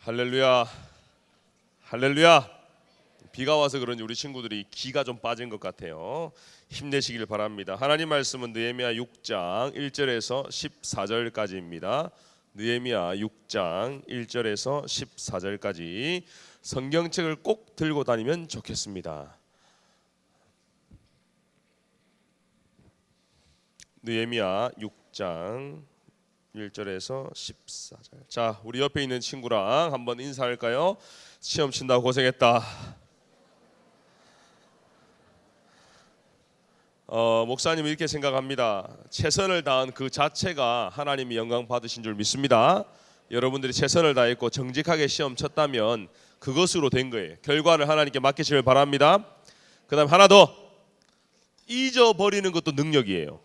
할렐루야, 할렐루야. 비가 와서 그런지 우리 친구들이 기가 좀 빠진 것 같아요. 힘내시길 바랍니다. 하나님 말씀은 느헤미야 6장 1절에서 14절까지입니다. 느헤미야 6장 1절에서 14절까지 성경책을 꼭 들고 다니면 좋겠습니다. 느헤미야 6장 1절에서 14절. 자, 우리 옆에 있는 친구랑 한번 인사할까요? 시험 친다고 고생했다. 목사님은 이렇게 생각합니다. 최선을 다한 그 자체가 하나님이 영광 받으신 줄 믿습니다. 여러분들이 최선을 다했고 정직하게 시험 쳤다면 그것으로 된 거예요. 결과를 하나님께 맡기시길 바랍니다. 그 다음 하나 더, 잊어버리는 것도 능력이에요.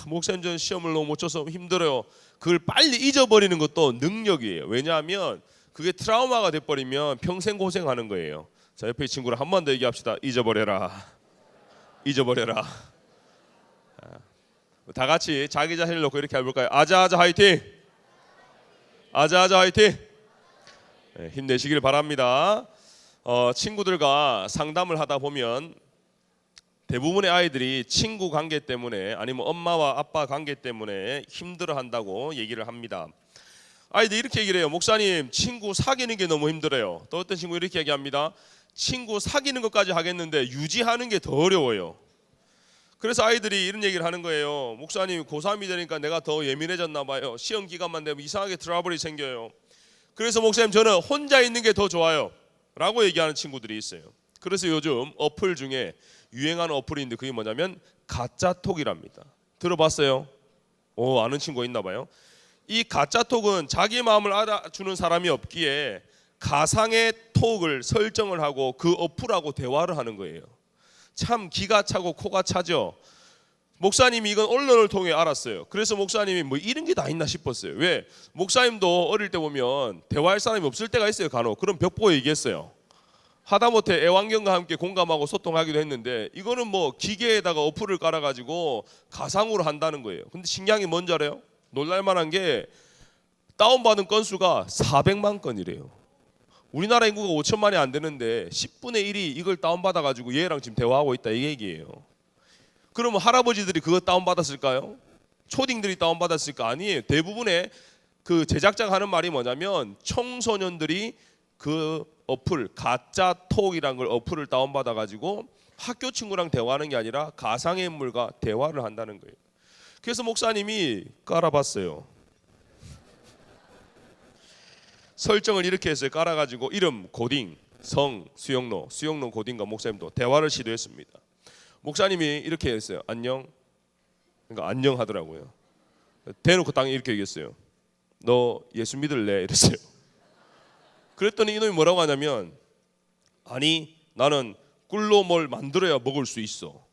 목사님 전 시험을 너무 못 쳐서 힘들어요. 그걸 빨리 잊어버리는 것도 능력이에요. 왜냐하면 그게 트라우마가 돼버리면 평생 고생하는 거예요. 자, 옆에 친구랑 한 번 더 얘기합시다. 잊어버려라. 잊어버려라. 다 같이 자기 자신을 놓고 이렇게 해볼까요? 아자아자 화이팅. 아자아자 화이팅. 네, 힘내시길 바랍니다. 친구들과 상담을 하다 보면 대부분의 아이들이 친구 관계 때문에 아니면 엄마와 아빠 관계 때문에 힘들어한다고 얘기를 합니다. 아이들이 이렇게 얘기를 해요. 목사님, 친구 사귀는 게 너무 힘들어요. 또 어떤 친구 이렇게 얘기합니다. 친구 사귀는 것까지 하겠는데 유지하는 게 더 어려워요. 그래서 아이들이 이런 얘기를 하는 거예요. 목사님, 고3이 되니까 내가 더 예민해졌나 봐요. 시험 기간만 되면 이상하게 트러블이 생겨요. 그래서 목사님, 저는 혼자 있는 게 더 좋아요 라고 얘기하는 친구들이 있어요. 그래서 요즘 어플 중에 유행하는 어플인데 그게 뭐냐면 가짜톡이랍니다. 들어봤어요? 아는 친구 있나 봐요. 이 가짜톡은 자기 마음을 알아주는 사람이 없기에 가상의 톡을 설정을 하고 그 어플하고 대화를 하는 거예요. 참 기가 차고 코가 차죠. 목사님이 이건 언론을 통해 알았어요. 그래서 목사님이 뭐 이런 게 다 있나 싶었어요. 왜? 목사님도 어릴 때 보면 대화할 사람이 없을 때가 있어요. 간혹. 그럼 벽 보고 얘기했어요. 하다못해 애완견과 함께 공감하고 소통하기도 했는데 이거는 뭐 기계에다가 어플을 깔아가지고 가상으로 한다는 거예요. 근데 신기한 게 뭔지 알아요? 놀랄만한 게 다운받은 건수가 400만 건이래요. 우리나라 인구가 5천만이 안 되는데 10분의 1이 이걸 다운받아가지고 얘랑 지금 대화하고 있다 이 얘기예요. 그러면 할아버지들이 그거 다운받았을까요? 초딩들이 다운받았을까? 아니에요. 대부분의 그 제작자가 하는 말이 뭐냐면 청소년들이 그 어플 가짜톡이란 걸 어플을 다운받아 가지고 학교 친구랑 대화하는 게 아니라 가상의 인물과 대화를 한다는 거예요. 그래서 목사님이 깔아봤어요. 설정을 이렇게 했어요. 깔아가지고 이름 고딩, 성 수영로, 수영로 고딩과 목사님도 대화를 시도했습니다. 목사님이 이렇게 했어요. 안녕. 그러니까 안녕 하더라고요. 대놓고 땅에 이렇게 얘기했어요. 너 예수 믿을래? 이랬어요. 그랬더니 이놈이 뭐라고 하냐면, 아니 나는 꿀로 뭘 만들어야 먹을 수 있어.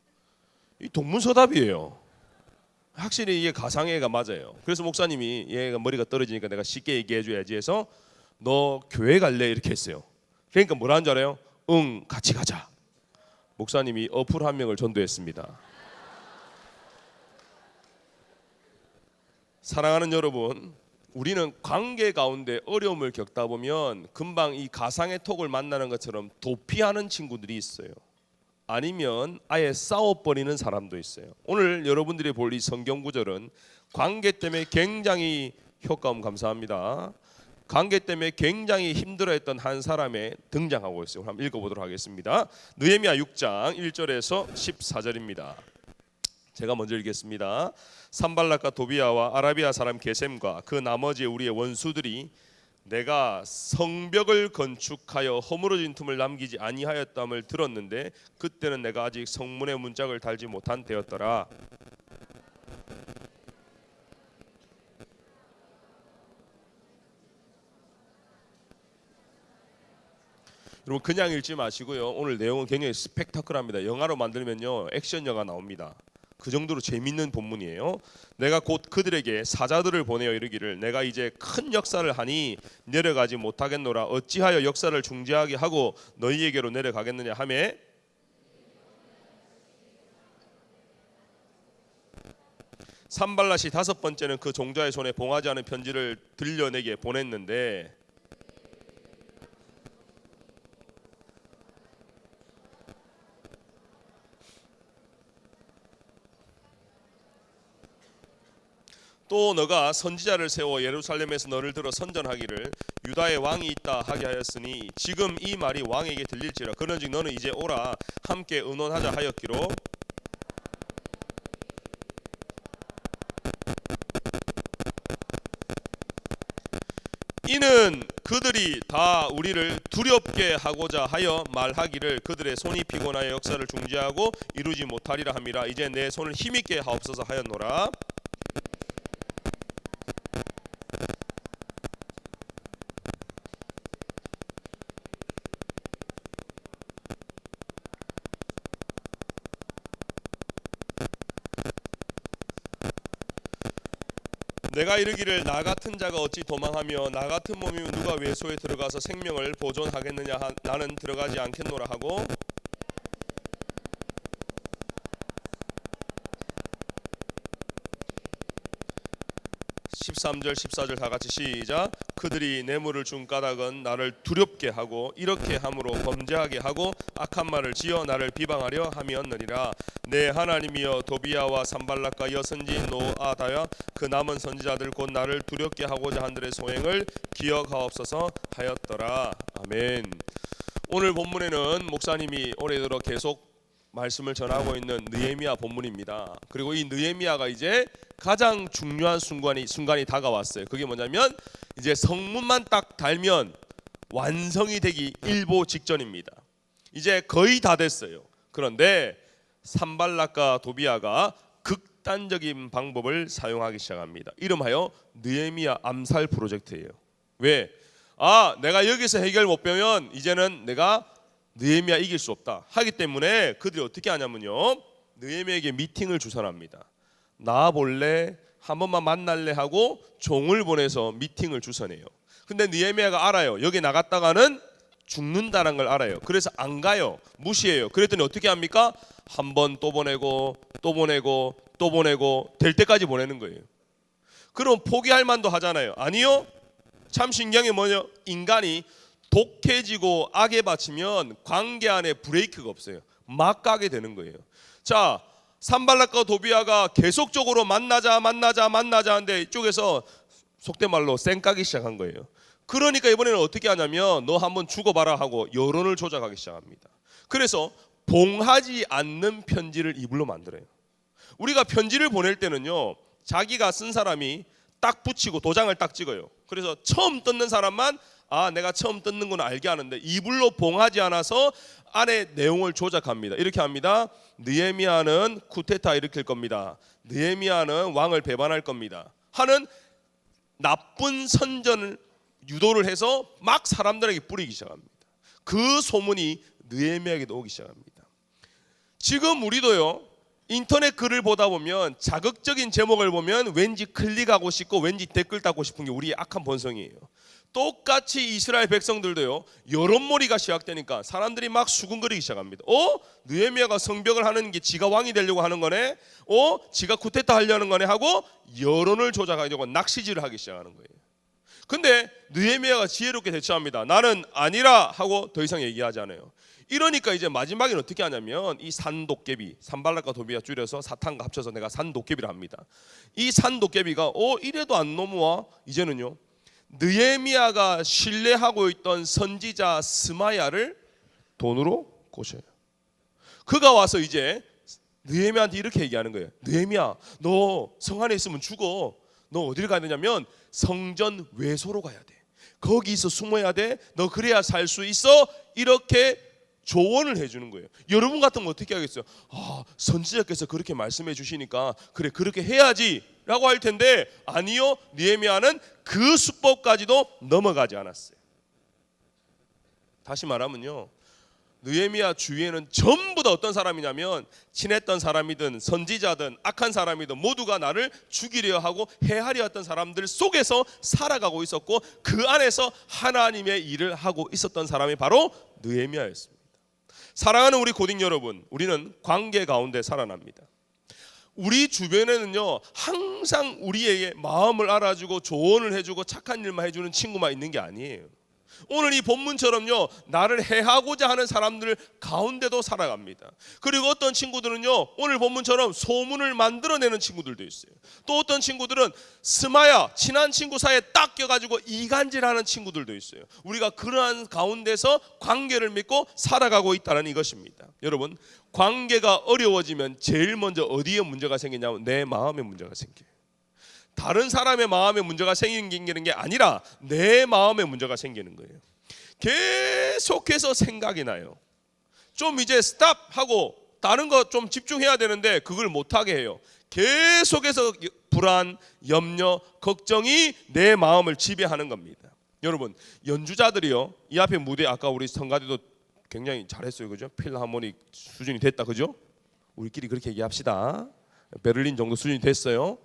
이 동문서답이에요. 확실히 이게 가상애가 맞아요. 그래서 목사님이 얘가 머리가 떨어지니까 내가 쉽게 얘기해줘야지 해서 너 교회 갈래? 이렇게 했어요. 그러니까 뭐라는 줄 알아요? 응, 같이 가자. 목사님이 어플 한 명을 전도했습니다. 사랑하는 여러분, 우리는 관계 가운데 어려움을 겪다 보면 금방 이 가상의 톡을 만나는 것처럼 도피하는 친구들이 있어요. 아니면 아예 싸워버리는 사람도 있어요. 오늘 여러분들이 볼 이 성경 구절은 관계 때문에 굉장히 효과음 감사합니다. 관계 때문에 굉장히 힘들어했던 한 사람의 등장하고 있어요. 한번 읽어보도록 하겠습니다. 느헤미야 6장 1절에서 14절입니다. 제가 먼저 읽겠습니다. 산발락과 도비아와 아라비아 사람 게셈과 그 나머지 우리의 원수들이 내가 성벽을 건축하여 허물어진 틈을 남기지 아니하였담을 들었는데 그때는 내가 아직 성문에 문짝을 달지 못한 때였더라. 여러분 그냥 읽지 마시고요. 오늘 내용은 굉장히 스펙타클합니다. 영화로 만들면요 액션 영화 나옵니다. 그 정도로 재밌는 본문이에요. 내가 곧 그들에게 사자들을 보내어 이르기를 내가 이제 큰 역사를 하니 내려가지 못하겠노라. 어찌하여 역사를 중지하게 하고 너희에게로 내려가겠느냐 하매 산발랏이 다섯 번째는 그 종자의 손에 봉하지 않은 편지를 들려 내게 보냈는데 또 너가 선지자를 세워 예루살렘에서 너를 들어 선전하기를 유다의 왕이 있다 하게 하였으니 지금 이 말이 왕에게 들릴지라. 그런즉 너는 이제 오라 함께 의논하자 하였기로 이는 그들이 다 우리를 두렵게 하고자 하여 말하기를 그들의 손이 피곤하여 역사를 중지하고 이루지 못하리라 함이라. 이제 내 손을 힘있게 하옵소서 하였노라. 내가 이르기를 나 같은 자가 어찌 도망하며 나 같은 몸이면 누가 외소에 들어가서 생명을 보존하겠느냐. 나는 들어가지 않겠노라 하고 13절 14절 다 같이 시작. 그들이 뇌물을 준 까닭은 나를 두렵게 하고 이렇게 함으로 범죄하게 하고 악한 말을 지어 나를 비방하려 함이었느니라. 내 하나님이여 도비야와 산발락과 여선지 노아다야 그 남은 선지자들 곧 나를 두렵게 하고자 한들의 소행을 기억하옵소서 하였더라. 아멘. 오늘 본문에는 목사님이 올해 들어 계속 말씀을 전하고 있는 느헤미야 본문입니다. 그리고 이 느헤미야가 이제 가장 중요한 순간이 다가왔어요. 그게 뭐냐면 이제 성문만 딱 달면 완성이 되기 일보 직전입니다. 이제 거의 다 됐어요. 그런데 산발락과 도비야가 극단적인 방법을 사용하기 시작합니다. 이름하여 느헤미야 암살 프로젝트예요. 왜? 내가 여기서 해결 못 빼면 이제는 내가 느헤미야 이길 수 없다 하기 때문에 그들이 어떻게 하냐면요, 느헤미야에게 미팅을 주선합니다. 나와볼래? 한 번만 만날래? 하고 종을 보내서 미팅을 주선해요. 근데 느헤미야가 알아요. 여기 나갔다가는 죽는다는 걸 알아요. 그래서 안 가요. 무시해요. 그랬더니 어떻게 합니까? 한 번 또 보내고 또 보내고 또 보내고 될 때까지 보내는 거예요. 그럼 포기할 만도 하잖아요. 아니요. 참 신기한 게 뭐냐? 인간이 독해지고 악에 바치면 관계 안에 브레이크가 없어요. 막 가게 되는 거예요. 자, 산발락과 도비야가 계속적으로 만나자 하는데 이쪽에서 속된 말로 쌩까기 시작한 거예요. 그러니까 이번에는 어떻게 하냐면 너 한번 죽어봐라 하고 여론을 조작하기 시작합니다. 그래서 봉하지 않는 편지를 이불로 만들어요. 우리가 편지를 보낼 때는요, 자기가 쓴 사람이 딱 붙이고 도장을 딱 찍어요. 그래서 처음 뜯는 사람만 내가 처음 뜯는 건 알게 하는데 이불로 봉하지 않아서 안에 내용을 조작합니다. 이렇게 합니다. 느헤미야는 쿠데타 일으킬 겁니다. 느헤미야는 왕을 배반할 겁니다 하는 나쁜 선전을 유도를 해서 막 사람들에게 뿌리기 시작합니다. 그 소문이 느헤미야에게도 오기 시작합니다. 지금 우리도요, 인터넷 글을 보다 보면 자극적인 제목을 보면 왠지 클릭하고 싶고 왠지 댓글 달고 싶은 게 우리의 악한 본성이에요. 똑같이 이스라엘 백성들도요, 여론몰이가 시작되니까 사람들이 막 수군거리기 시작합니다. 느헤미야가 성벽을 하는 게 지가 왕이 되려고 하는 거네, 지가 쿠데타 하려는 거네 하고 여론을 조작하려고 낚시질을 하기 시작하는 거예요. 근데 느헤미야가 지혜롭게 대처합니다. 나는 아니라 하고 더 이상 얘기하지 않아요. 이러니까 이제 마지막에는 어떻게 하냐면 이 산도깨비, 산발락과 도비야 줄여서 사탄과 합쳐서 내가 산도깨비를 합니다. 이 산도깨비가 이래도 안 넘어와. 이제는요, 느헤미야가 신뢰하고 있던 선지자 스마야를 돈으로 꼬셔요. 그가 와서 이제 느헤미야한테 이렇게 얘기하는 거예요. 느헤미야, 너 성 안에 있으면 죽어. 너 어디를 가야 되냐면 성전 외소로 가야 돼. 거기서 숨어야 돼. 너 그래야 살 수 있어. 이렇게 조언을 해주는 거예요. 여러분 같으면 어떻게 하겠어요? 선지자께서 그렇게 말씀해 주시니까 그래, 그렇게 해야지 라고 할 텐데, 아니요, 느헤미야는 그 수법까지도 넘어가지 않았어요. 다시 말하면요, 느헤미야 주위에는 전부 다 어떤 사람이냐면 친했던 사람이든 선지자든 악한 사람이든 모두가 나를 죽이려 하고 해하려 했던 사람들 속에서 살아가고 있었고, 그 안에서 하나님의 일을 하고 있었던 사람이 바로 느헤미야였습니다. 사랑하는 우리 고딩 여러분, 우리는 관계 가운데 살아납니다. 우리 주변에는요, 항상 우리에게 마음을 알아주고 조언을 해주고 착한 일만 해주는 친구만 있는 게 아니에요. 오늘 이 본문처럼요, 나를 해하고자 하는 사람들 가운데도 살아갑니다. 그리고 어떤 친구들은요, 오늘 본문처럼 소문을 만들어내는 친구들도 있어요. 또 어떤 친구들은 스마야, 친한 친구 사이에 딱 껴가지고 이간질하는 친구들도 있어요. 우리가 그러한 가운데서 관계를 맺고 살아가고 있다는 이것입니다. 여러분, 관계가 어려워지면 제일 먼저 어디에 문제가 생기냐면 내 마음에 문제가 생겨요. 다른 사람의 마음에 문제가 생기는 게 아니라 내 마음에 문제가 생기는 거예요. 계속해서 생각이 나요. 좀 이제 스탑하고 다른 거 좀 집중해야 되는데 그걸 못하게 해요. 계속해서 불안, 염려, 걱정이 내 마음을 지배하는 겁니다. 여러분, 연주자들이요, 이 앞에 무대 아까 우리 성가대도 굉장히 잘했어요, 그죠? 필하모닉 수준이 됐다, 그죠? 우리끼리 그렇게 얘기합시다. 베를린 정도 수준이 됐어요.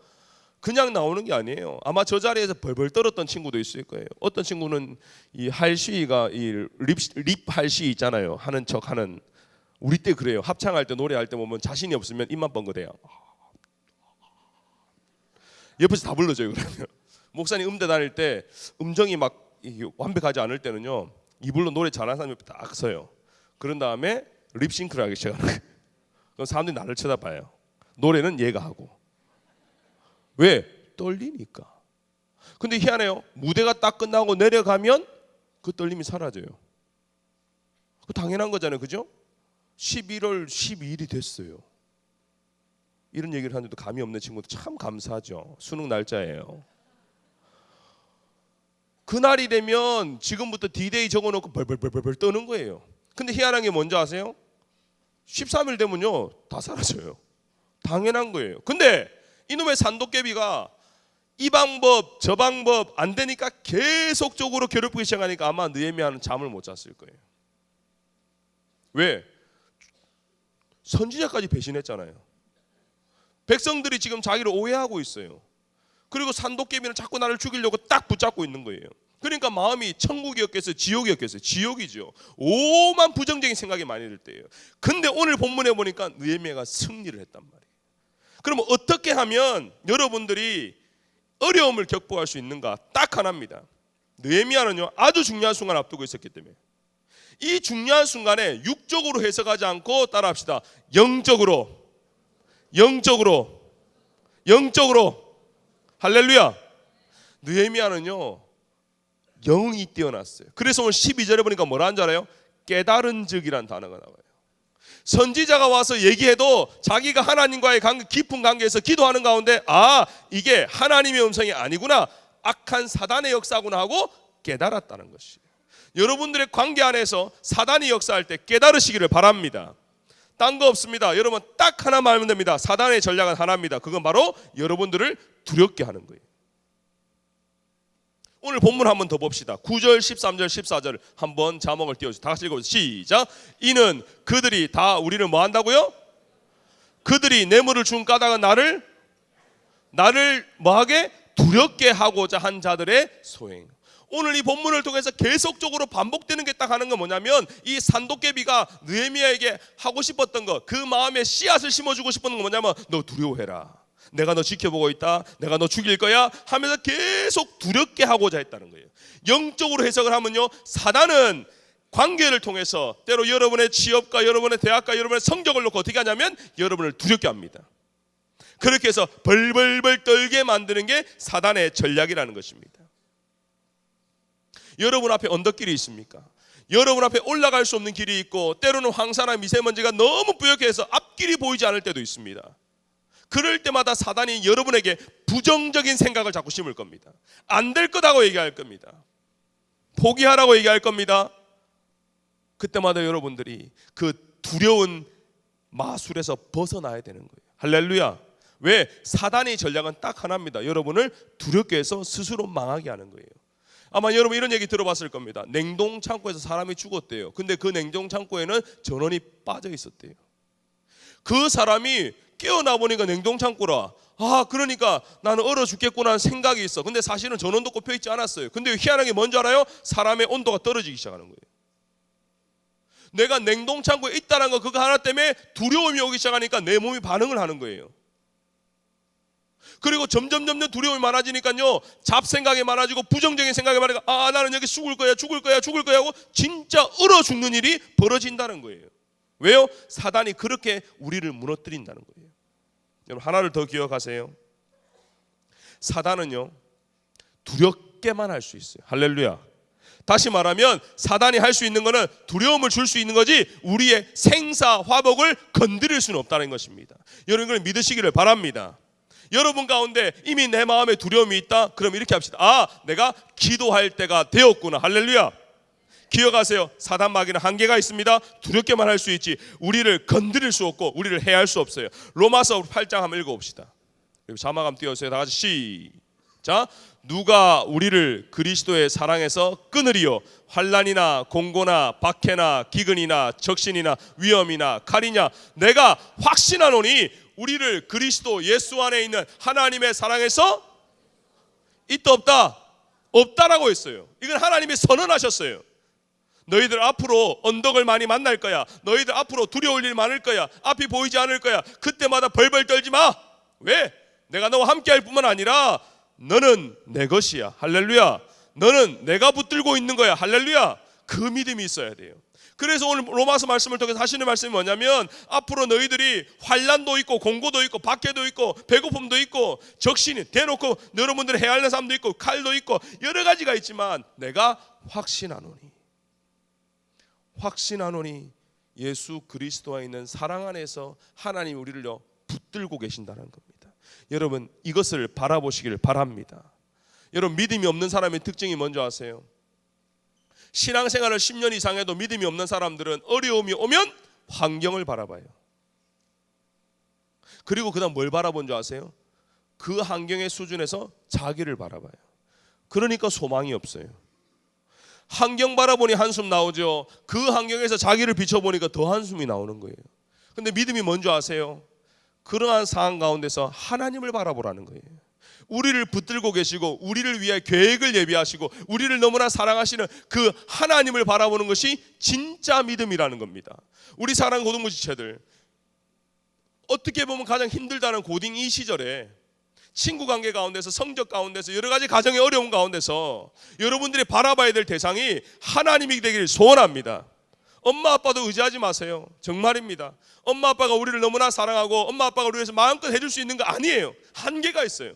그냥 나오는 게 아니에요. 아마 저 자리에서 벌벌 떨었던 친구도 있을 거예요. 어떤 친구는 이 할시가 이 립 할시 있잖아요. 하는 척하는. 우리 때 그래요. 합창할 때 노래할 때 보면 자신이 없으면 입만 뻥긋해요. 옆에서 다 불러줘요. 그러면 목사님 음대 다닐 때 음정이 막 완벽하지 않을 때는요, 이불로 노래 잘하는 사람이 옆에 딱 서요. 그런 다음에 립싱크를 하기 시작하는 거예요. 그럼 사람들이 나를 쳐다봐요. 노래는 얘가 하고. 왜? 떨리니까. 근데 희한해요. 무대가 딱 끝나고 내려가면 그 떨림이 사라져요. 그 당연한 거잖아요, 그죠? 11월 12일이 됐어요. 이런 얘기를 하는데도 감이 없는 친구도 참 감사하죠. 수능 날짜예요. 그날이 되면 지금부터 D-Day 적어놓고 벌벌 떠는 거예요. 근데 희한한 게 뭔지 아세요? 13일 되면요, 다 사라져요. 당연한 거예요. 근데 이놈의 산도깨비가 이 방법 저 방법 안 되니까 계속적으로 괴롭히기 시작하니까 아마 느헤미야는 잠을 못 잤을 거예요. 왜? 선지자까지 배신했잖아요. 백성들이 지금 자기를 오해하고 있어요. 그리고 산도깨비는 자꾸 나를 죽이려고 딱 붙잡고 있는 거예요. 그러니까 마음이 천국이었겠어요, 지옥이었겠어요? 지옥이죠. 오만 부정적인 생각이 많이 들 때예요. 근데 오늘 본문에 보니까 느헤미야가 승리를 했단 말이에요. 그럼 어떻게 하면 여러분들이 어려움을 극복할 수 있는가? 딱 하나입니다. 느헤미야는요, 아주 중요한 순간 앞두고 있었기 때문에 이 중요한 순간에 육적으로 해석하지 않고 따라합시다. 영적으로 할렐루야. 느헤미야는요, 영이 뛰어났어요. 그래서 오늘 12절에 보니까 뭐라는 줄 알아요? 깨달은 즉이란 단어가 나와요. 선지자가 와서 얘기해도 자기가 하나님과의 깊은 관계에서 기도하는 가운데 이게 하나님의 음성이 아니구나, 악한 사단의 역사구나 하고 깨달았다는 것이에요. 여러분들의 관계 안에서 사단이 역사할 때 깨달으시기를 바랍니다. 딴 거 없습니다. 여러분 딱 하나만 알면 됩니다. 사단의 전략은 하나입니다. 그건 바로 여러분들을 두렵게 하는 거예요. 오늘 본문 한번 더 봅시다. 9절, 13절, 14절 한번 자막을 띄워주세요. 다 같이 읽어보세요. 시작. 이는 그들이 다 우리를 뭐 한다고요? 그들이 뇌물을 준 까닭은 나를 뭐하게? 두렵게 하고자 한 자들의 소행. 오늘 이 본문을 통해서 계속적으로 반복되는 게 딱 하는 건 뭐냐면, 이 산도깨비가 느헤미야에게 하고 싶었던 거, 그 마음에 씨앗을 심어주고 싶은 건 뭐냐면, 너 두려워해라, 내가 너 지켜보고 있다, 내가 너 죽일 거야 하면서 계속 두렵게 하고자 했다는 거예요. 영적으로 해석을 하면요, 사단은 관계를 통해서 때로 여러분의 취업과 여러분의 대학과 여러분의 성적을 놓고 어떻게 하냐면 여러분을 두렵게 합니다. 그렇게 해서 벌벌벌 떨게 만드는 게 사단의 전략이라는 것입니다. 여러분 앞에 언덕길이 있습니까? 여러분 앞에 올라갈 수 없는 길이 있고, 때로는 황사나 미세먼지가 너무 뿌옇게 해서 앞길이 보이지 않을 때도 있습니다. 그럴 때마다 사단이 여러분에게 부정적인 생각을 자꾸 심을 겁니다. 안 될 거다고 얘기할 겁니다. 포기하라고 얘기할 겁니다. 그때마다 여러분들이 그 두려운 마술에서 벗어나야 되는 거예요. 할렐루야. 왜? 사단의 전략은 딱 하나입니다. 여러분을 두렵게 해서 스스로 망하게 하는 거예요. 아마 여러분 이런 얘기 들어봤을 겁니다. 냉동 창고에서 사람이 죽었대요. 근데 그 냉동 창고에는 전원이 빠져 있었대요. 그 사람이 깨어나 보니까 냉동 창고라. 그러니까 나는 얼어 죽겠구나 하는 생각이 있어. 근데 사실은 전원도 꼽혀 있지 않았어요. 근데 희한한 게 뭔지 알아요? 사람의 온도가 떨어지기 시작하는 거예요. 내가 냉동 창고에 있다는 거, 그거 하나 때문에 두려움이 오기 시작하니까 내 몸이 반응을 하는 거예요. 그리고 점점 두려움이 많아지니까요, 잡생각이 많아지고 부정적인 생각이 많아지고, 나는 여기 죽을 거야 하고 진짜 얼어 죽는 일이 벌어진다는 거예요. 왜요? 사단이 그렇게 우리를 무너뜨린다는 거예요. 여러분, 하나를 더 기억하세요. 사단은요, 두렵게만 할 수 있어요. 할렐루야. 다시 말하면 사단이 할 수 있는 것은 두려움을 줄 수 있는 거지 우리의 생사화복을 건드릴 수는 없다는 것입니다. 여러분, 이걸 믿으시기를 바랍니다. 여러분 가운데 이미 내 마음에 두려움이 있다? 그럼 이렇게 합시다. 내가 기도할 때가 되었구나. 할렐루야. 기억하세요. 사단 마귀는 한계가 있습니다. 두렵게만 할 수 있지 우리를 건드릴 수 없고 우리를 해할 수 없어요. 로마서 8장 한번 읽어봅시다. 자막 한번 띄워주세요. 다 같이 시작. 누가 우리를 그리스도의 사랑에서 끊으리요? 환난이나 공고나 박해나 기근이나 적신이나 위험이나 칼이냐? 내가 확신하노니 우리를 그리스도 예수 안에 있는 하나님의 사랑에서 있다 없다? 없다라고 했어요. 이건 하나님이 선언하셨어요. 너희들 앞으로 언덕을 많이 만날 거야. 너희들 앞으로 두려울 일 많을 거야. 앞이 보이지 않을 거야. 그때마다 벌벌 떨지 마. 왜? 내가 너와 함께 할 뿐만 아니라 너는 내 것이야. 할렐루야. 너는 내가 붙들고 있는 거야. 할렐루야. 그 믿음이 있어야 돼요. 그래서 오늘 로마서 말씀을 통해서 하시는 말씀이 뭐냐면, 앞으로 너희들이 환난도 있고 공고도 있고 박해도 있고 배고픔도 있고 적신이 대놓고 여러분들이 해야 하는 사람도 있고 칼도 있고 여러 가지가 있지만 내가 확신하노니 예수 그리스도와 있는 사랑 안에서 하나님이 우리를 붙들고 계신다는 겁니다. 여러분, 이것을 바라보시길 바랍니다. 여러분, 믿음이 없는 사람의 특징이 뭔지 아세요? 신앙생활을 10년 이상 해도 믿음이 없는 사람들은 어려움이 오면 환경을 바라봐요. 그리고 그 다음 뭘 바라본 줄 아세요? 그 환경의 수준에서 자기를 바라봐요. 그러니까 소망이 없어요. 환경 바라보니 한숨 나오죠. 그 환경에서 자기를 비춰보니까 더 한숨이 나오는 거예요. 근데 믿음이 뭔지 아세요? 그러한 상황 가운데서 하나님을 바라보라는 거예요. 우리를 붙들고 계시고 우리를 위해 계획을 예비하시고 우리를 너무나 사랑하시는 그 하나님을 바라보는 것이 진짜 믿음이라는 겁니다. 우리 사랑하는 고등부 지체들, 어떻게 보면 가장 힘들다는 고딩 이 시절에 친구 관계 가운데서, 성적 가운데서, 여러 가지 가정의 어려움 가운데서 여러분들이 바라봐야 될 대상이 하나님이 되기를 소원합니다. 엄마 아빠도 의지하지 마세요. 정말입니다. 엄마 아빠가 우리를 너무나 사랑하고 엄마 아빠가 우리를 위해서 마음껏 해줄 수 있는 거 아니에요. 한계가 있어요.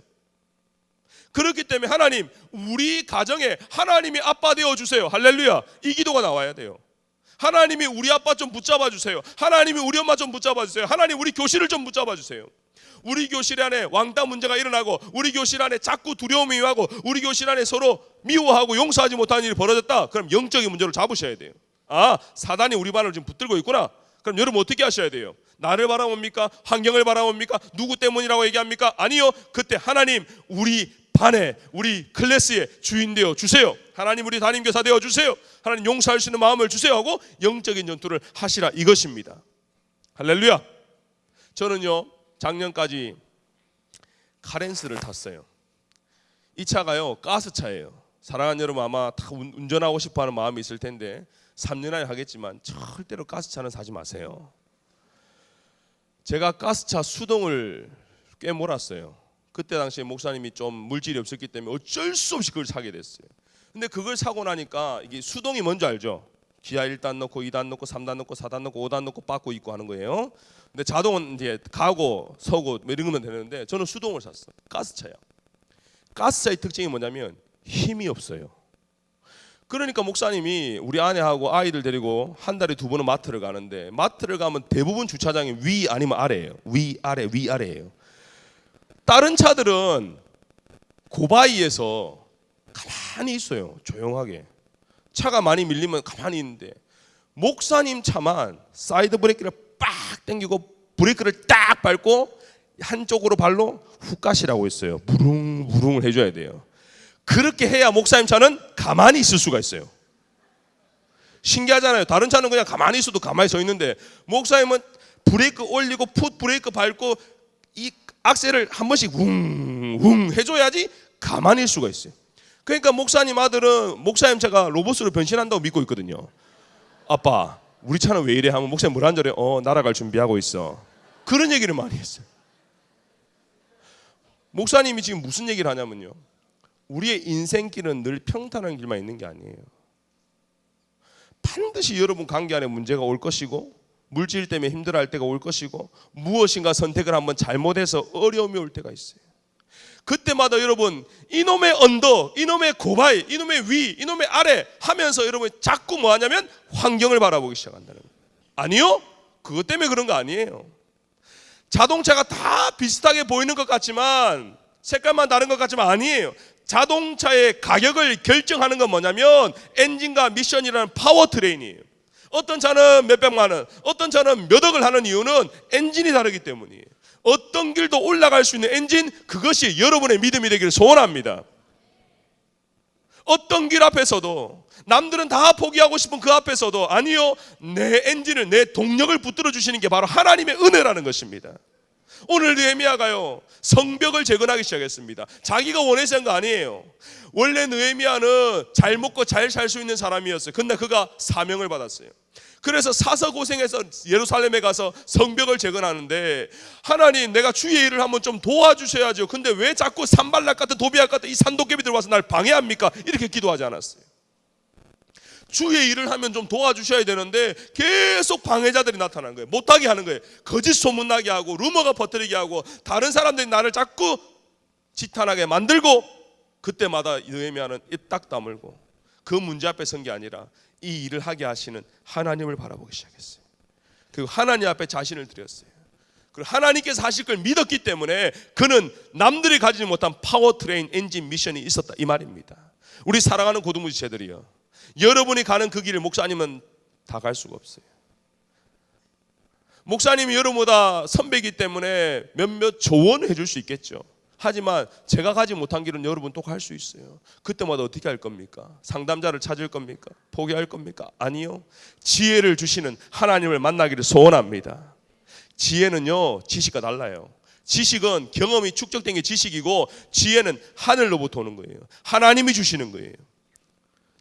그렇기 때문에 하나님, 우리 가정에 하나님이 아빠 되어주세요. 할렐루야. 이 기도가 나와야 돼요. 하나님이 우리 아빠 좀 붙잡아 주세요. 하나님이 우리 엄마 좀 붙잡아 주세요. 하나님, 우리 교실을 좀 붙잡아 주세요. 우리 교실 안에 왕따 문제가 일어나고 우리 교실 안에 자꾸 두려움이 임하고 우리 교실 안에 서로 미워하고 용서하지 못하는 일이 벌어졌다. 그럼 영적인 문제를 잡으셔야 돼요. 사단이 우리 반을 지금 붙들고 있구나. 그럼 여러분 어떻게 하셔야 돼요? 나를 바라봅니까? 환경을 바라봅니까? 누구 때문이라고 얘기합니까? 아니요. 그때 하나님, 우리 반에, 우리 클래스에 주인 되어 주세요. 하나님, 우리 담임교사 되어 주세요. 하나님, 용서할 수 있는 마음을 주세요 하고 영적인 전투를 하시라, 이것입니다. 할렐루야. 저는요, 작년까지 카렌스를 탔어요. 이 차가요, 가스차예요. 사랑하는 여러분, 아마 다 운전하고 싶어하는 마음이 있을 텐데 3년 안에 하겠지만 절대로 가스차는 사지 마세요. 제가 가스차 수동을 꽤 몰았어요. 그때 당시에 목사님이 좀 물질이 없었기 때문에 어쩔 수 없이 그걸 사게 됐어요. 근데 그걸 사고 나니까 이게 수동이 뭔지 알죠? 기아 1단 넣고 2단 넣고 3단 넣고 4단 넣고 5단 넣고 빠꾸 있고 하는 거예요. 근데 자동은 이제 가고 서고 이런 거면 되는데 저는 수동을 샀어요. 가스차야. 가스차의 특징이 뭐냐면 힘이 없어요. 그러니까 목사님이 우리 아내하고 아이들 데리고 한 달에 2번은 마트를 가는데, 마트를 가면 대부분 주차장이 위 아니면 아래예요. 위 아래 위 아래예요. 다른 차들은 고바위에서 가만히 있어요. 조용하게. 차가 많이 밀리면 가만히 있는데 목사님 차만 사이드 브레이크를 빡 당기고 브레이크를 딱 밟고 한쪽으로 발로 훅 가시라고 했어요. 무릉무릉을 해줘야 돼요. 그렇게 해야 목사님 차는 가만히 있을 수가 있어요. 신기하잖아요. 다른 차는 그냥 가만히 있어도 가만히 서 있는데 목사님은 브레이크 올리고 풋 브레이크 밟고 이 악셀을 한 번씩 웅웅 해줘야지 가만히 있을 수가 있어요. 그러니까 목사님 아들은 목사님 차가 로봇으로 변신한다고 믿고 있거든요. 아빠, 우리 차는 왜 이래? 하면 목사님 뭐라는 줄 알아요? 날아갈 준비하고 있어. 그런 얘기를 많이 했어요. 목사님이 지금 무슨 얘기를 하냐면요, 우리의 인생길은 늘 평탄한 길만 있는 게 아니에요. 반드시 여러분 관계 안에 문제가 올 것이고, 물질 때문에 힘들어할 때가 올 것이고, 무엇인가 선택을 한번 잘못해서 어려움이 올 때가 있어요. 그때마다 여러분 이놈의 언덕, 이놈의 고바위, 이놈의 위, 이놈의 아래 하면서 여러분 자꾸 뭐 하냐면 환경을 바라보기 시작한다는 거예요. 아니요, 그것 때문에 그런 거 아니에요. 자동차가 다 비슷하게 보이는 것 같지만, 색깔만 다른 것 같지만 아니에요. 자동차의 가격을 결정하는 건 뭐냐면 엔진과 미션이라는 파워트레인이에요. 어떤 차는 몇백만 원, 어떤 차는 몇 억을 하는 이유는 엔진이 다르기 때문이에요. 어떤 길도 올라갈 수 있는 엔진, 그것이 여러분의 믿음이 되기를 소원합니다. 어떤 길 앞에서도, 남들은 다 포기하고 싶은 그 앞에서도, 아니요, 내 엔진을, 내 동력을 붙들어 주시는 게 바로 하나님의 은혜라는 것입니다. 오늘 느헤미야가요, 성벽을 재건하기 시작했습니다. 자기가 원해서 한 거 아니에요. 원래 느헤미야는 잘 먹고 잘 살 수 있는 사람이었어요. 근데 그가 사명을 받았어요. 그래서 사서 고생해서 예루살렘에 가서 성벽을 재건하는데, 하나님, 내가 주의 일을 한번 좀 도와주셔야죠. 근데 왜 자꾸 산발락 같은 도비앗 같은 이 산도깨비들 와서 날 방해합니까? 이렇게 기도하지 않았어요. 주의 일을 하면 좀 도와주셔야 되는데 계속 방해자들이 나타나는 거예요. 못하게 하는 거예요. 거짓 소문나게 하고, 루머가 퍼뜨리게 하고, 다른 사람들이 나를 자꾸 지탄하게 만들고, 그때마다 느헤미야는 입 딱 다물고 그 문제 앞에 선 게 아니라 이 일을 하게 하시는 하나님을 바라보기 시작했어요. 그리고 하나님 앞에 자신을 드렸어요. 그리고 하나님께서 하실 걸 믿었기 때문에 그는 남들이 가지지 못한 파워트레인, 엔진, 미션이 있었다, 이 말입니다. 우리 사랑하는 고등부지체들이요, 여러분이 가는 그 길을 목사님은 다 갈 수가 없어요. 목사님이 여러분보다 선배이기 때문에 몇몇 조언해 줄 수 있겠죠. 하지만 제가 가지 못한 길은 여러분 또 갈 수 있어요. 그때마다 어떻게 할 겁니까? 상담자를 찾을 겁니까? 포기할 겁니까? 아니요, 지혜를 주시는 하나님을 만나기를 소원합니다. 지혜는요, 지식과 달라요. 지식은 경험이 축적된 게 지식이고, 지혜는 하늘로부터 오는 거예요. 하나님이 주시는 거예요.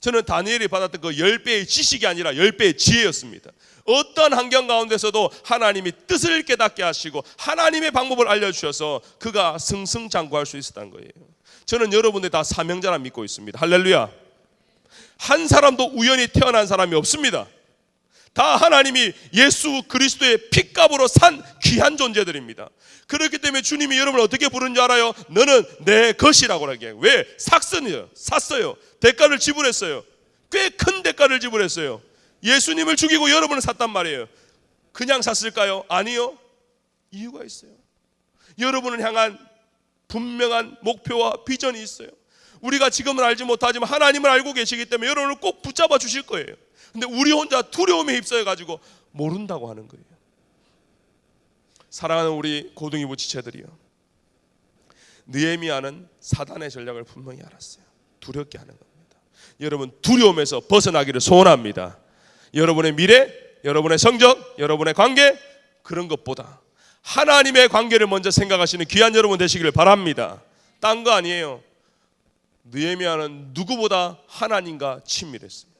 저는 다니엘이 받았던 그 10배의 지식이 아니라 10배의 지혜였습니다. 어떤 환경 가운데서도 하나님이 뜻을 깨닫게 하시고 하나님의 방법을 알려주셔서 그가 승승장구할 수 있었다는 거예요. 저는 여러분들 다 사명자라 믿고 있습니다. 할렐루야. 한 사람도 우연히 태어난 사람이 없습니다. 다 하나님이 예수 그리스도의 핏값으로 산 귀한 존재들입니다. 그렇기 때문에 주님이 여러분을 어떻게 부르는지 알아요? 너는 내 것이라고 하게. 왜? 샀어요. 대가를 지불했어요. 꽤 큰 대가를 지불했어요. 예수님을 죽이고 여러분을 샀단 말이에요. 그냥 샀을까요? 아니요, 이유가 있어요. 여러분을 향한 분명한 목표와 비전이 있어요. 우리가 지금은 알지 못하지만 하나님을 알고 계시기 때문에 여러분을 꼭 붙잡아 주실 거예요. 근데 우리 혼자 두려움에 휩싸여 가지고 모른다고 하는 거예요. 사랑하는 우리 고등이부 지체들이요, 느헤미야는 사단의 전략을 분명히 알았어요. 두렵게 하는 겁니다. 여러분, 두려움에서 벗어나기를 소원합니다. 여러분의 미래, 여러분의 성적, 여러분의 관계, 그런 것보다 하나님의 관계를 먼저 생각하시는 귀한 여러분 되시기를 바랍니다. 딴 거 아니에요. 느헤미야는 누구보다 하나님과 친밀했어요.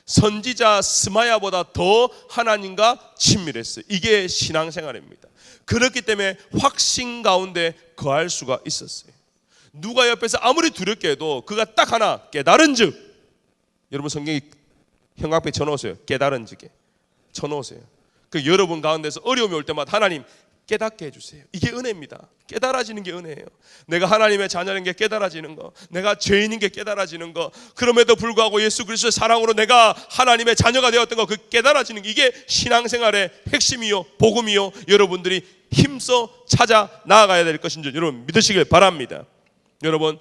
선지자 스마야보다 더 하나님과 친밀했어요. 이게 신앙생활입니다. 그렇기 때문에 확신 가운데 거할 수가 있었어요. 누가 옆에서 아무리 두렵게 해도 그가 딱 하나 깨달은 즉, 여러분 성경에 형광펜 쳐놓으세요. 깨달은 즉에 쳐놓으세요. 그 여러분 가운데서 어려움이 올 때마다 하나님 깨닫게 해주세요. 이게 은혜입니다. 깨달아지는 게 은혜예요. 내가 하나님의 자녀인 게 깨달아지는 거, 내가 죄인인 게 깨달아지는 거, 그럼에도 불구하고 예수 그리스도의 사랑으로 내가 하나님의 자녀가 되었던 거, 그 깨달아지는 게, 이게 신앙생활의 핵심이요 복음이요 여러분들이 힘써 찾아 나아가야 될 것인 줄 여러분 믿으시길 바랍니다. 여러분,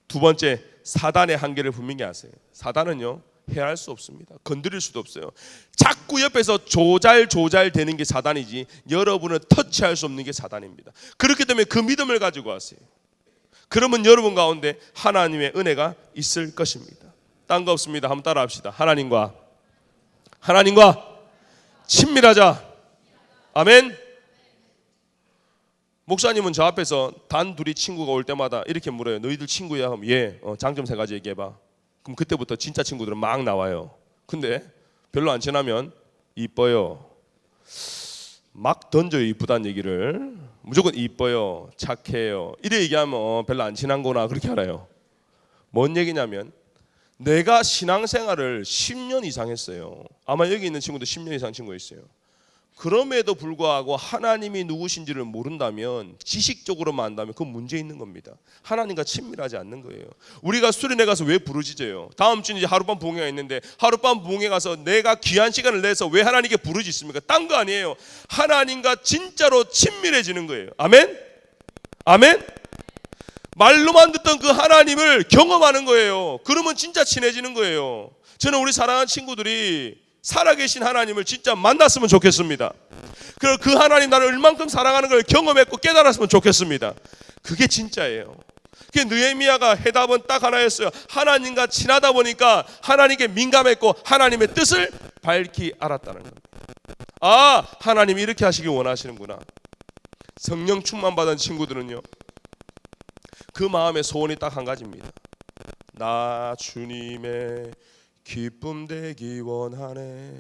두 번째, 사단의 한계를 분명히 아세요. 사단은요, 해할 수 없습니다. 건드릴 수도 없어요. 자꾸 옆에서 조잘되는 게 사단이지 여러분을 터치할 수 없는 게 사단입니다. 그렇기 때문에 그 믿음을 가지고 하세요. 그러면 여러분 가운데 하나님의 은혜가 있을 것입니다. 딴 거 없습니다. 한번 따라 합시다. 하나님과 친밀하자. 아멘. 목사님은 저 앞에서 단 둘이 친구가 올 때마다 이렇게 물어요. 너희들 친구야? 하면 예, 장점 세 가지 얘기해봐. 그럼 그때부터 진짜 친구들은 막 나와요. 근데 별로 안 친하면 이뻐요, 막 던져요. 이쁘다는 얘기를. 무조건 이뻐요, 착해요, 이래 얘기하면 별로 안 친한 거나 그렇게 알아요. 뭔 얘기냐면 내가 신앙생활을 10년 이상 했어요. 아마 여기 있는 친구도 10년 이상 친구 있어요. 그럼에도 불구하고 하나님이 누구신지를 모른다면, 지식적으로만 안다면 그건 문제 있는 겁니다. 하나님과 친밀하지 않는 거예요. 우리가 수련회 가서 왜 부르짖어요? 다음 주는 이제 하룻밤 부흥회가 있는데 하룻밤 부흥회 가서 내가 귀한 시간을 내서 왜 하나님께 부르짖습니까? 딴 거 아니에요. 하나님과 진짜로 친밀해지는 거예요. 아멘? 아멘? 말로만 듣던 그 하나님을 경험하는 거예요. 그러면 진짜 친해지는 거예요. 저는 우리 사랑하는 친구들이 살아계신 하나님을 진짜 만났으면 좋겠습니다. 그리고 그 하나님 나를 얼만큼 사랑하는 걸 경험했고 깨달았으면 좋겠습니다. 그게 진짜예요. 그게 느헤미야가 해답은 딱 하나였어요. 하나님과 친하다 보니까 하나님께 민감했고 하나님의 뜻을 밝히 알았다는 겁니다. 아, 하나님이 이렇게 하시길 원하시는구나. 성령 충만 받은 친구들은요, 그 마음의 소원이 딱 한 가지입니다. 나 주님의 기쁨 되기 원하네.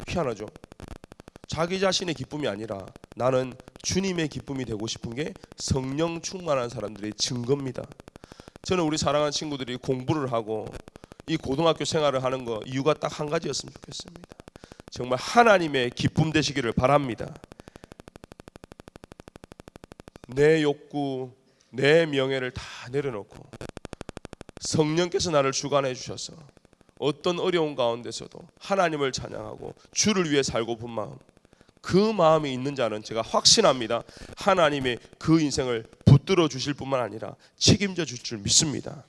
희한하죠? 자기 자신의 기쁨이 아니라 나는 주님의 기쁨이 되고 싶은 게 성령 충만한 사람들의 증거입니다. 저는 우리 사랑하는 친구들이 공부를 하고 이 고등학교 생활을 하는 거 이유가 딱 한 가지였으면 좋겠습니다. 정말 하나님의 기쁨 되시기를 바랍니다. 내 욕구, 내 명예를 다 내려놓고 성령께서 나를 주관해 주셔서 어떤 어려운 가운데서도 하나님을 찬양하고 주를 위해 살고 본 마음, 그 마음이 있는 자는 제가 확신합니다. 하나님의 그 인생을 붙들어 주실 뿐만 아니라 책임져 줄 줄 믿습니다.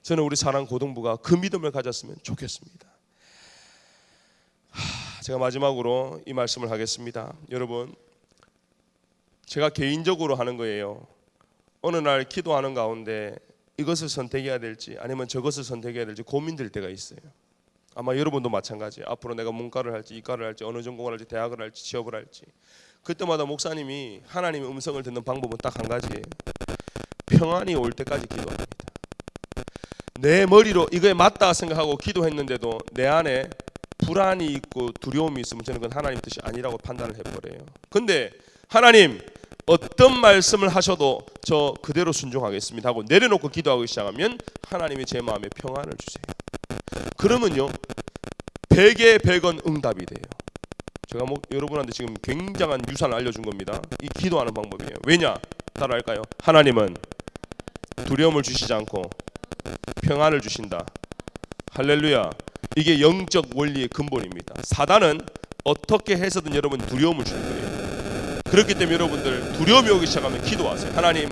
저는 우리 사랑 고등부가 그 믿음을 가졌으면 좋겠습니다. 제가 마지막으로 이 말씀을 하겠습니다. 여러분, 제가 개인적으로 하는 거예요. 어느 날 기도하는 가운데 이것을 선택해야 될지 아니면 저것을 선택해야 될지 고민될 때가 있어요. 아마 여러분도 마찬가지예요. 앞으로 내가 문과를 할지 이과를 할지 어느 전공을 할지 대학을 할지 취업을 할지. 그때마다 목사님이 하나님의 음성을 듣는 방법은 딱 한 가지예요. 평안이 올 때까지 기도합니다. 내 머리로 이거에 맞다 생각하고 기도했는데도 내 안에 불안이 있고 두려움이 있으면 저는 그건 하나님 뜻이 아니라고 판단을 해버려요. 근데 하나님 어떤 말씀을 하셔도 저 그대로 순종하겠습니다 하고 내려놓고 기도하기 시작하면 하나님이 제 마음에 평안을 주세요. 그러면요 100에 100은 응답이 돼요. 제가 여러분한테 지금 굉장한 유산을 알려준 겁니다. 이 기도하는 방법이에요. 왜냐? 따라할까요? 하나님은 두려움을 주시지 않고 평안을 주신다. 할렐루야. 이게 영적 원리의 근본입니다. 사단은 어떻게 해서든 여러분 두려움을 주는 거예요. 그렇기 때문에 여러분들 두려움이 오기 시작하면 기도하세요. 하나님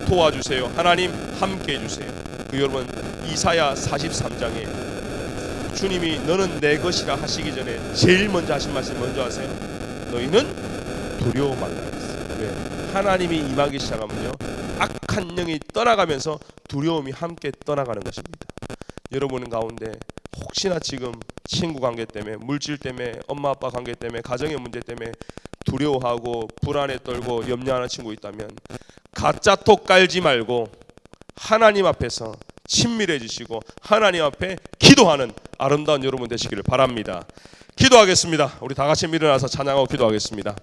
도와주세요. 하나님 함께 해주세요. 그 여러분 이사야 43장에 주님이 너는 내 것이라 하시기 전에 제일 먼저 하신 말씀 먼저 하세요. 너희는 두려워 말라 했어요. 왜? 하나님이 임하기 시작하면요 악한 영이 떠나가면서 두려움이 함께 떠나가는 것입니다. 여러분 가운데 혹시나 지금 친구 관계 때문에, 물질 때문에, 엄마 아빠 관계 때문에, 가정의 문제 때문에 두려워하고 불안에 떨고 염려하는 친구 있다면 가짜톡 깔지 말고 하나님 앞에서 친밀해지시고 하나님 앞에 기도하는 아름다운 여러분 되시기를 바랍니다. 기도하겠습니다. 우리 다 같이 일어나서 찬양하고 기도하겠습니다.